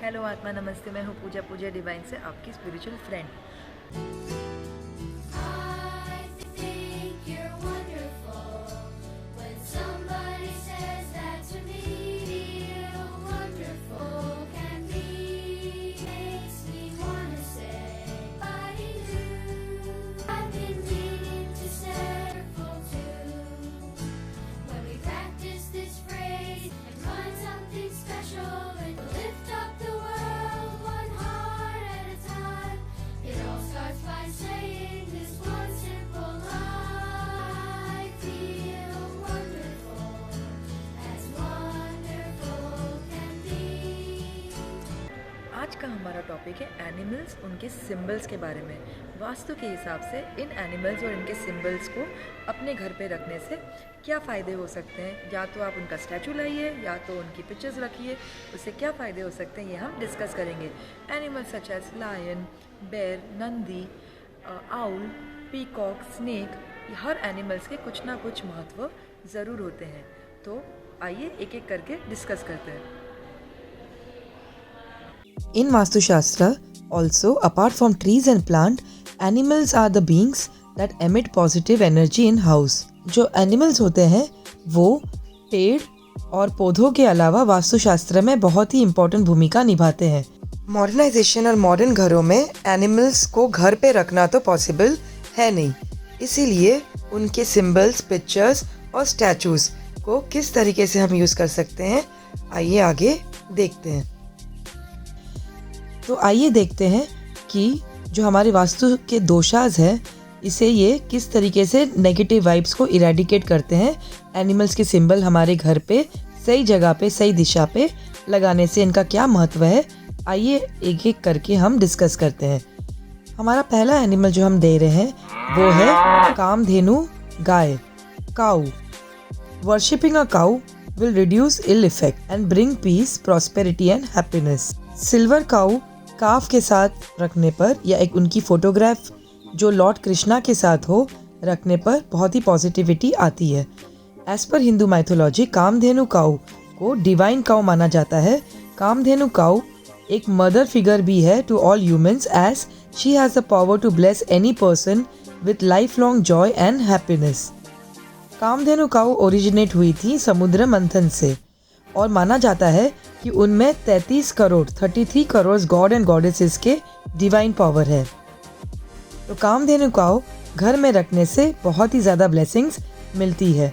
Hello आत्मा नमस्ते, मैं हूँ पूजा पूजा डिवाइन से आपकी spiritual friend. I think you're wonderful. When somebody says that to me, how wonderful can be. Makes me wanna say, I do. I've been meaning to say for too. When we practice this phrase and find something special and lift up the world one heart at a time. It all starts by saying this one simple line. I feel wonderful, as wonderful can be. आज का हमारा topic है animals, उनके symbols के बारे में। वास्तु के हिसाब से इन एनिमल्स और इनके सिंबल्स को अपने घर पे रखने से क्या फ़ायदे हो सकते हैं। या तो आप उनका स्टैचू लाइए या तो उनकी पिक्चर्स रखिए, उससे क्या फ़ायदे हो सकते हैं ये हम डिस्कस करेंगे। एनिमल्स सच एज लायन, बेर, नंदी, आउल, पीकॉक, स्नेक, हर एनिमल्स के कुछ ना कुछ महत्व ज़रूर होते हैं। तो आइए एक एक करके डिस्कस करते हैं। In Vastu Shastra, also, apart from trees and plant, animals are the beings that emit positive energy in house. जो animals होते हैं वो पेड़ और पौधों के अलावा वास्तु शास्त्र में बहुत ही इम्पोर्टेंट भूमिका निभाते हैं। मॉडर्नाइजेशन और मॉडर्न घरों में एनिमल्स को घर पे रखना तो पॉसिबल है नहीं, इसीलिए उनके सिंबल्स, पिक्चर्स और स्टैचूज को किस तरीके से हम यूज़ कर सकते हैं, आइए आगे देखते हैं। तो आइए देखते हैं कि जो हमारे वास्तु के दोषाज हैं इसे ये किस तरीके से नेगेटिव वाइब्स को इरेडिकेट करते हैं। एनिमल्स के सिंबल हमारे घर पे सही जगह पे सही दिशा पे लगाने से इनका क्या महत्व है, आइए एक एक करके हम डिस्कस करते हैं। हमारा पहला एनिमल जो हम दे रहे हैं वो है कामधेनु गाय, cow. Worshipping a cow will reduce ill effect and bring peace, prosperity and happiness. Silver cow calf के साथ रखने पर या एक उनकी फोटोग्राफ जो लॉर्ड कृष्णा के साथ हो रखने पर बहुत ही पॉजिटिविटी आती है। As per Hindu mythology Kamdhenu काऊ को डिवाइन काऊ माना जाता है। कामधेनु काऊ एक मदर फिगर भी है to all humans as she has the power to bless any person with lifelong joy and happiness. Kamdhenu cow originate हुई थी समुद्र मंथन से और माना जाता है कि उनमें 33 करोड़ गॉड एंड गॉडेसेस के डिवाइन पावर है। तो कामधेनु काऊ घर में रखने से बहुत ही ज़्यादा ब्लेसिंग्स मिलती है।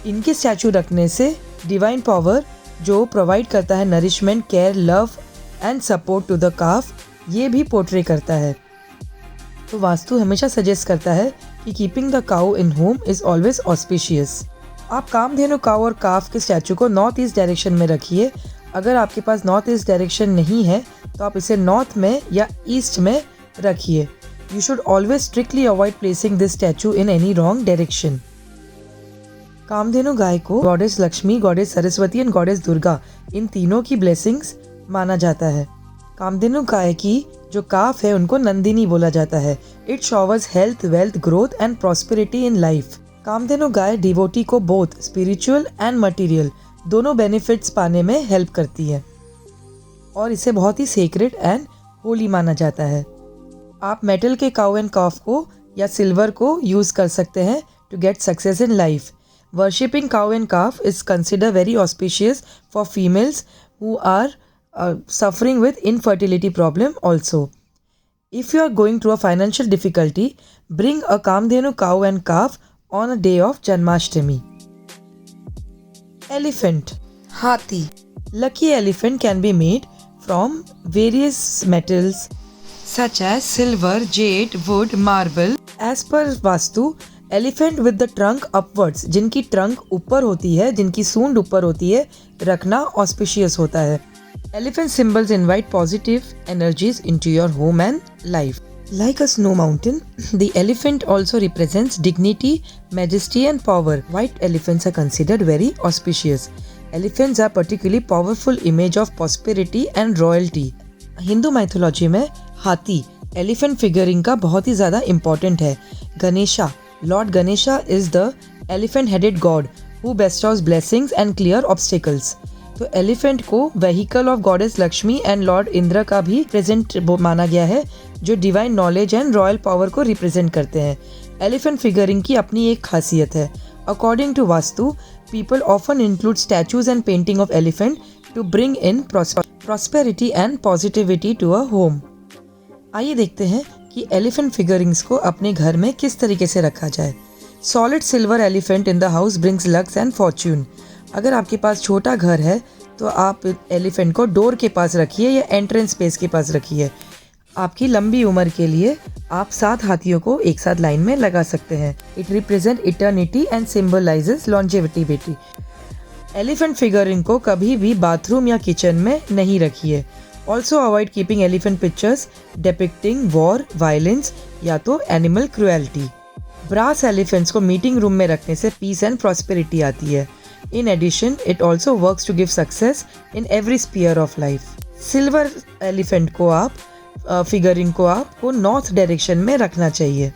इनके स्टैचू रखने से डिवाइन पावर जो प्रोवाइड करता है nourishment, care, love and support to the calf, ये भी पोर्ट्रे करता है। तो वास्तु हमेशा सजेस्ट करता है कि keeping the cow in home is always auspicious. आप कामधेनु काऊ और काफ के स्टैचू को नॉर्थ ईस्ट डायरेक्शन में रखिए। अगर आपके पास नॉर्थ ईस्ट डायरेक्शन नहीं है तो आप इसे नॉर्थ में या ईस्ट में रखिए। You should always strictly avoid placing this statue in any wrong direction. Kamadhenu गाय को goddess Lakshmi, goddess Saraswati and goddess Durga, इन तीनों की ब्लेसिंग्स माना जाता है। कामधेनु गाय की जो काफ है उनको नंदिनी बोला जाता है। It showers health, wealth, growth and prosperity in life. Kamdhenu गाय डिवोटी को बोथ स्पिरिचुअल एंड मटेरियल दोनों बेनिफिट्स पाने में हेल्प करती है और इसे बहुत ही सेक्रेड एंड होली माना जाता है। आप मेटल के काऊ एंड काफ को या सिल्वर को यूज़ कर सकते हैं to get success in life. Worshipping cow and calf is consider very auspicious for females who are suffering with infertility problem also. If you are going through a financial difficulty, bring a Kamdhenu cow and calf on a day of Janmashtami. Elephant, Hathi. Lucky elephant can be made from various metals such as silver, jade, wood, marble. As per Vastu, elephant with the trunk upwards, जिनकी trunk ऊपर होती है, जिनकी सूंड ऊपर होती है, रखना auspicious होता है। Elephant symbols invite positive energies into your home and life. Like a snow mountain, the elephant also represents dignity, majesty and power. White elephants are considered very auspicious. Elephants are particularly powerful image of prosperity and royalty. Hindu mythology में हाथी elephant figuring का बहुत ही ज़्यादा important है। Ganesha, Lord Ganesha is the elephant headed god who bestows blessings and clear obstacles. तो elephant को vehicle of goddess Lakshmi and lord Indra का भी प्रेजेंट माना गया है, जो divine knowledge and royal power को रिप्रेजेंट करते हैं। एलिफेंट फिगरिंग की अपनी एक खासियत है। According to Vastu, people often include statues and painting of elephant to bring in prosperity and positivity to a home. आइए देखते हैं कि एलिफेंट फिगरिंग्स को अपने घर में किस तरीके से रखा जाए। Solid silver elephant in the house brings lux and Fortune. अगर आपके पास छोटा घर है तो आप एलिफेंट को डोर के पास रखिए या एंट्रेंस स्पेस के पास रखिए। आपकी लंबी उम्र के लिए आप 7 हाथियों को एक साथ लाइन में लगा सकते हैं। It represent eternity and symbolises longevity. Elephant figurine को कभी भी बाथरूम या किचन में नहीं रखिए। Also avoid keeping elephant pictures depicting war, violence या तो एनिमल क्रुएल्टी। ब्रास एलिफेंट्स को मीटिंग रूम में रखने से पीस एंड प्रॉस्पेरिटी आती है। In addition, it also works to give success in every sphere of life. Silver elephant को figurine को आपको नॉर्थ डायरेक्शन में रखना चाहिए।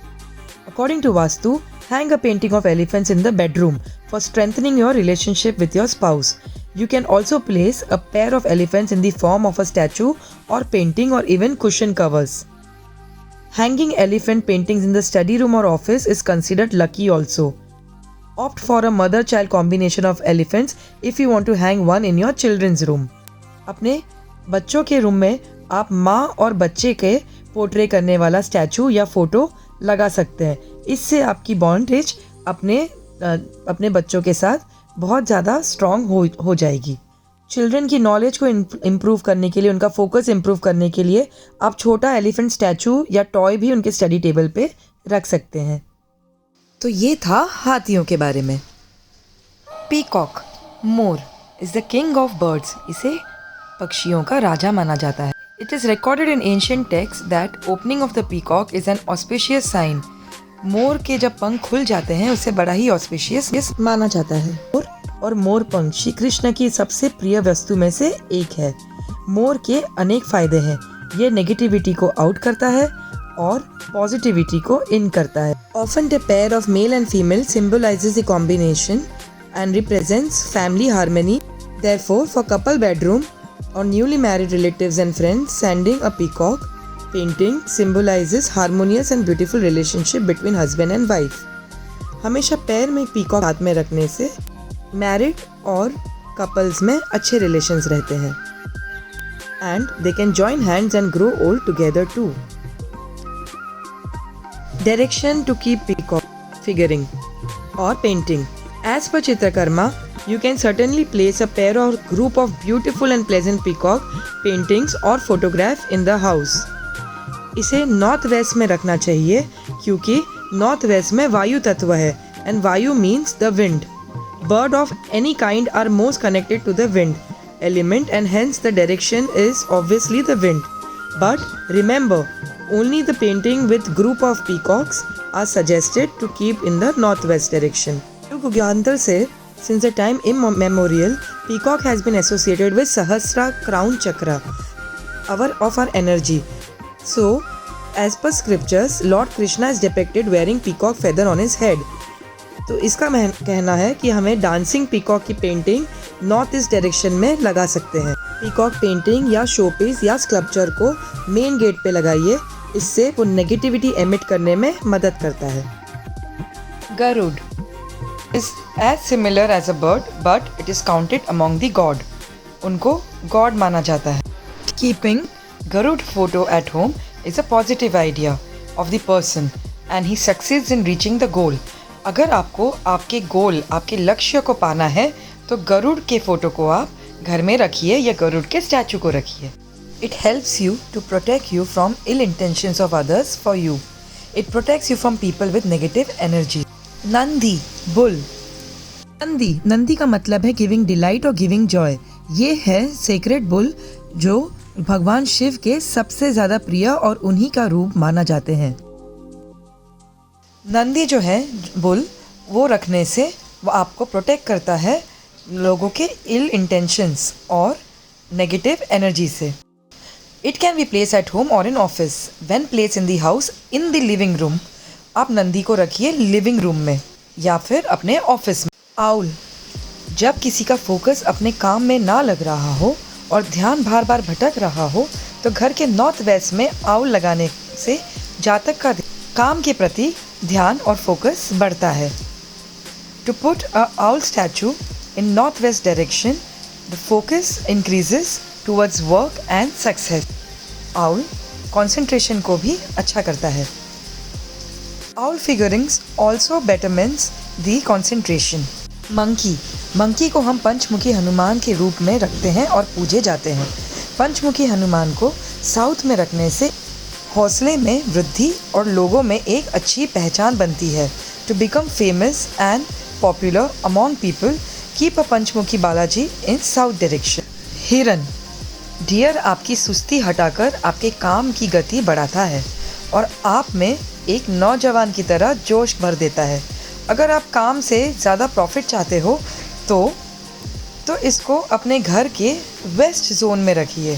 According to Vastu, hang a painting of elephants in the bedroom for strengthening your relationship with your spouse. You can also place a pair of elephants in the form of a statue or painting or even cushion covers. Hanging elephant paintings in the study room or office is considered lucky also. Opt for a mother-child combination of elephants if you want to hang one in your children's room. अपने बच्चों के room में आप माँ और बच्चे के portray करने वाला स्टैचू या फोटो लगा सकते हैं। इससे आपकी बॉन्डेज अपने बच्चों के साथ बहुत ज़्यादा स्ट्रॉन्ग हो जाएगी। चिल्ड्रन की नॉलेज को इम्प्रूव करने के लिए, उनका फोकस इम्प्रूव करने के लिए आप छोटा एलिफेंट स्टैचू या टॉय भी उनके स्टडी टेबल पे रख सकते हैं। तो ये था हाथियों के बारे में। पीकॉक, मोर, is the king of birds. इसे पक्षियों का राजा माना जाता है। It is recorded in ancient text that opening of the peacock is an auspicious sign. मोर के जब पंख खुल जाते हैं उसे बड़ा ही ऑस्पिशियस माना जाता है। और मोर पंख श्री कृष्ण की सबसे प्रिय वस्तु में से एक है। मोर के अनेक फायदे हैं। ये नेगेटिविटी को आउट करता है और पॉजिटिविटी को इन करता है। Often the pair of male and female symbolizes the combination and represents family harmony. Therefore for couple bedroom और newly married relatives and friends, sending a peacock painting symbolizes harmonious and beautiful relationship between husband and wife. हमेशा पैर में peacock हाथ में रखने से married और couples में अच्छे रिलेशंस रहते हैं and they can join hands and grow old together too. Direction to keep peacock figurine or painting. As per Chitrakarma, you can certainly place a pair or group of beautiful and pleasant peacock paintings or photograph in the house. इसे north west में रखना चाहिए क्योंकि north west में वायु तत्व है and vayu means the wind. Bird of any kind are most connected to the wind element and hence the direction is obviously the wind. But remember, only the painting with group of peacocks are suggested to keep in the north west direction. युगांतर से since the time immemorial, peacock has been associated with Sahasra crown chakra, of our energy. So, as per scriptures, Lord Krishna is depicted wearing peacock feather on his head. तो इसका कहना है कि हमें dancing peacock की painting north east direction में लगा सकते हैं। पीकॉक पेंटिंग या शोपीस या स्कल्पचर को मेन गेट पे लगाइए, इससे वो नेगेटिविटी एमिट करने में मदद करता है। Garuda is as similar as a bird, but it is counted among the god. उनको god माना जाता है। Keeping Garud photo at home is a positive idea of the person and he succeeds in reaching the goal. अगर आपको आपके गोल, आपके लक्ष्य को पाना है तो गरुड़ के फोटो को आप घर में रखिए या गरुड़ के स्टैचू को रखिए। It helps you to protect you from ill intentions of others for you. It protects you from people with negative energy. Nandi, bull. Nandi का मतलब है गिविंग डिलाइट और गिविंग जॉय। ये है सेक्रेड बुल जो भगवान शिव के सबसे ज्यादा प्रिय और उन्हीं का रूप माना जाते हैं। नंदी जो है बुल, वो रखने से वो आपको प्रोटेक्ट करता है लोगों के इल इंटेंशंस और नेगेटिव एनर्जी से। It can be place at home or in office. When place in the house in the living room, आप नंदी को रखिए लिविंग रूम में या फिर अपने ऑफिस में। आउल, जब किसी का फोकस अपने काम में ना लग रहा हो और ध्यान बार बार भटक रहा हो तो घर के नॉर्थ वेस्ट में आउल लगाने से जातक का काम के प्रति ध्यान और फोकस बढ़ता है। To put a owl statue in north west direction the focus increases towards work and success. Owl concentration को भी अच्छा करता है। Owl figurines also betterments the concentration. Monkey को हम पंचमुखी हनुमान के रूप में रखते हैं और पूजे जाते हैं। पंचमुखी हनुमान को साउथ में रखने से हौसले में वृद्धि और लोगों में एक अच्छी पहचान बनती है। To become famous and popular among people keep a Panchmukhi Balaji in south direction. हिरन, डियर आपकी सुस्ती हटाकर आपके काम की गति बढ़ाता है और आप में एक नौजवान की तरह जोश भर देता है। अगर आप काम से ज़्यादा प्रॉफिट चाहते हो तो इसको अपने घर के वेस्ट जोन में रखिए।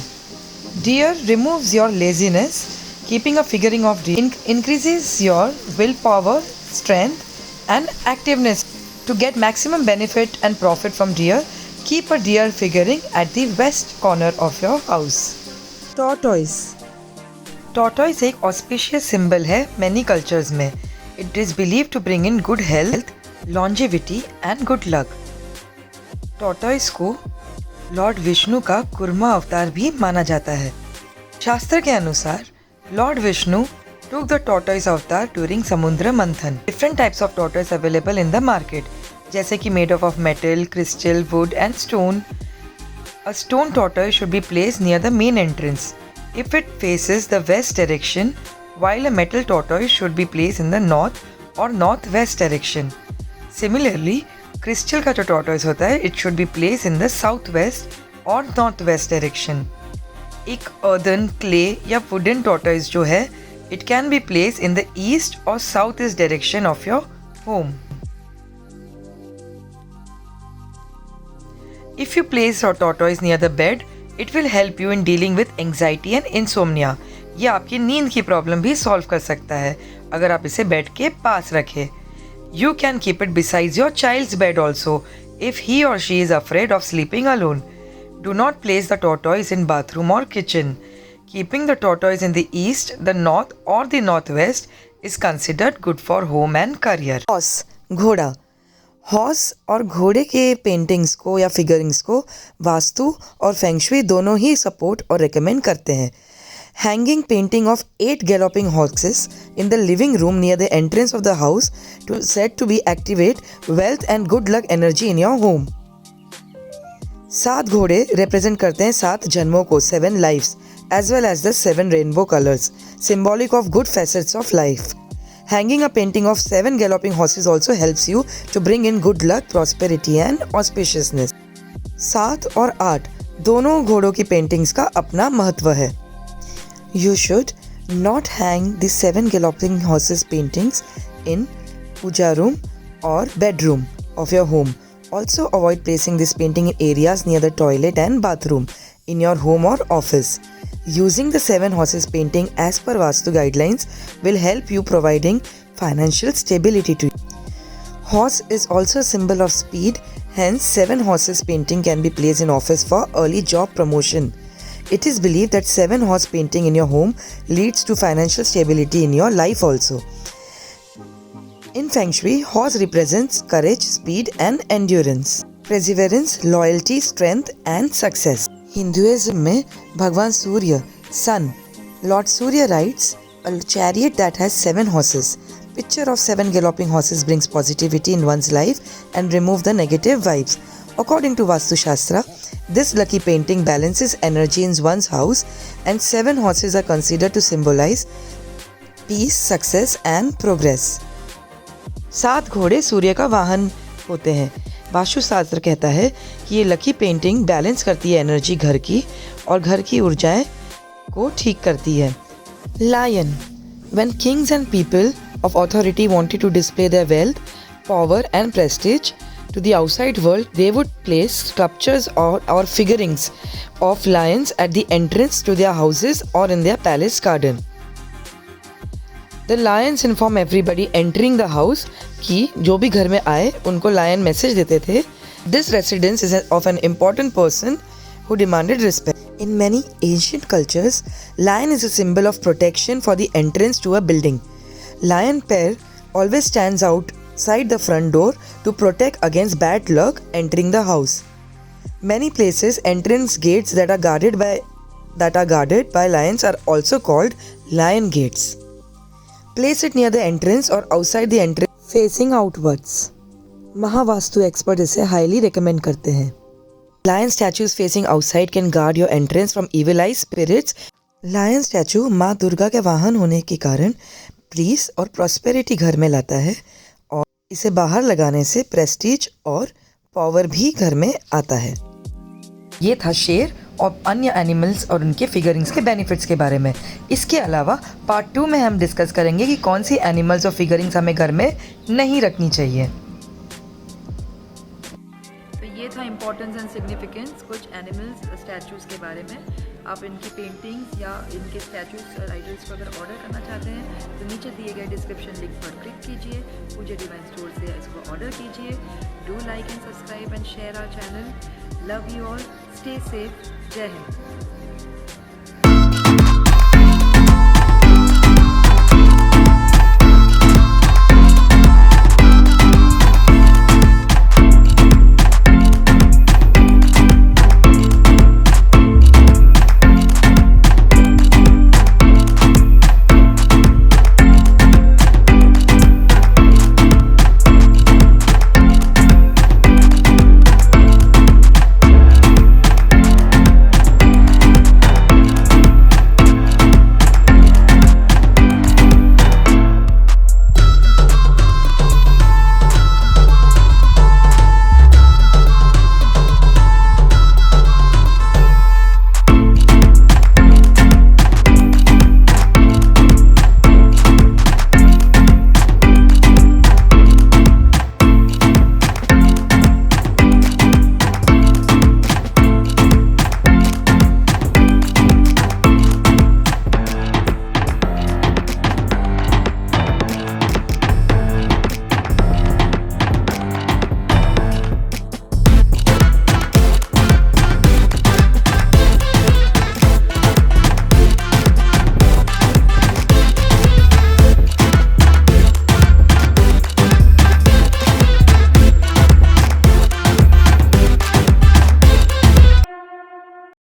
Deer removes your laziness, keeping a figurine of increases your willpower, strength and activeness. To get maximum benefit and profit from deer, keep a deer figuring at the west corner of your house. Tortoise एक auspicious symbol है many cultures में. It is believed to bring in good health, longevity and good luck. Tortoise को Lord Vishnu का कुर्मा अवतार भी माना जाता है। शास्त्र के अनुसार Lord Vishnu took the tortoise avatar during समुद्र मंथन। Different types of tortoise available in the market, जैसे कि made of metal, crystal, wood and stone. A stone tortoise should be placed near the main entrance if it faces the west direction, while a metal tortoise should be placed in the north or northwest direction. Similarly, crystal का जो tortoise होता है, it should be placed in the southwest or northwest direction. एक earthen, clay या wooden tortoise जो है, it can be placed in the east or southeast direction of your home. If you place your tortoise near the bed, it will help you in dealing with anxiety and insomnia. ये आपकी नींद की problem भी solve कर सकता है अगर आप इसे बेड के पास रखें। You can keep it besides your child's bed also if he or she is afraid of sleeping alone. Do not place the tortoise in bathroom or kitchen. Keeping the tortoise in the east, the north or the northwest is considered good for home and career. Horse, घोड़ा। Horse और घोड़े के paintings को या फिगरिंग्स को वास्तु और feng shui दोनों ही support और रिकमेंड करते हैं। Hanging painting of 8 galloping horses in the living room near the entrance of the house said to be activate wealth and good luck energy in your home. 7 घोड़े represent करते हैं 7 जन्मों को, 7 lives, as well as the 7 rainbow colors, symbolic of good facets of life. Hanging a painting of 7 galloping horses also helps you to bring in good luck, prosperity and auspiciousness. 7 और 8 दोनों घोड़ों की paintings का अपना महत्व है। You should not hang the 7 galloping horses paintings in puja room or bedroom of your home. Also avoid placing this painting in areas near the toilet and bathroom in your home or office. Using the 7 horses painting as per Vastu guidelines will help you providing financial stability to you. Horse is also a symbol of speed, hence 7 horses painting can be placed in office for early job promotion. It is believed that 7 horse painting in your home leads to financial stability in your life also. In Feng Shui, horse represents courage, speed and endurance, perseverance, loyalty, strength and success. Hinduism में भगवान सूर्य, sun, Lord Surya rides a chariot that has 7 horses. Picture of 7 galloping horses brings positivity in one's life and remove the negative vibes. According to Vastu Shastra, this lucky painting balances energy in one's house and 7 horses are considered to symbolize peace, success and progress. 7 घोड़े सूर्य का वाहन होते हैं। वास्तु शास्त्र कहता है कि ये लकी पेंटिंग बैलेंस करती है एनर्जी घर की और घर की ऊर्जाएं को ठीक करती है। Lion. When kings and people of authority wanted to display their wealth, power and prestige to the outside world, they would place sculptures or figurines of lions at the entrance to their houses or in their palace garden. The lions inform everybody entering the house कि जो भी घर में आए उनको lion message देते थे This residence is of an important person who demanded respect. In many ancient cultures, lion is a symbol of protection for the entrance to a building. Lion pair always stands outside the front door to protect against bad luck entering the house. Many places entrance gates that are guarded by lions are also called lion gates. Place it near the entrance or outside the entrance facing outwards. Mahavastu expert इसे highly recommend करते हैं. Lion statues facing outside can guard your entrance from evil eye spirits. Lion statue माँ दुर्गा के वाहन होने के कारण piece और प्रॉस्पेरिटी घर में लाता है और इसे बाहर लगाने से प्रेस्टीज और पावर भी घर में आता है. ये था शेर और अन्य एनिमल्स और उनके फिगरिंग्स के बेनिफिट्स के बारे में. इसके अलावा पार्ट 2 में हम डिस्कस करेंगे कि कौन सी एनिमल्स और फिगरिंग्स हमें घर में नहीं रखनी चाहिए. तो ये था इम्पोर्टेंस एंड सिग्निफिकेंस कुछ एनिमल्स स्टैचूज़ के बारे में. आप इनकी पेंटिंग्स या इनके स्टैचूज़ और आइडल्स को अगर ऑर्डर करना चाहते हैं तो नीचे दिए गए डिस्क्रिप्शन लिंक पर क्लिक कीजिए. पूजा डिवाइन स्टोर से इसको ऑर्डर कीजिए. Do like and subscribe and share our channel. Love you all. Stay safe. जय हिंद.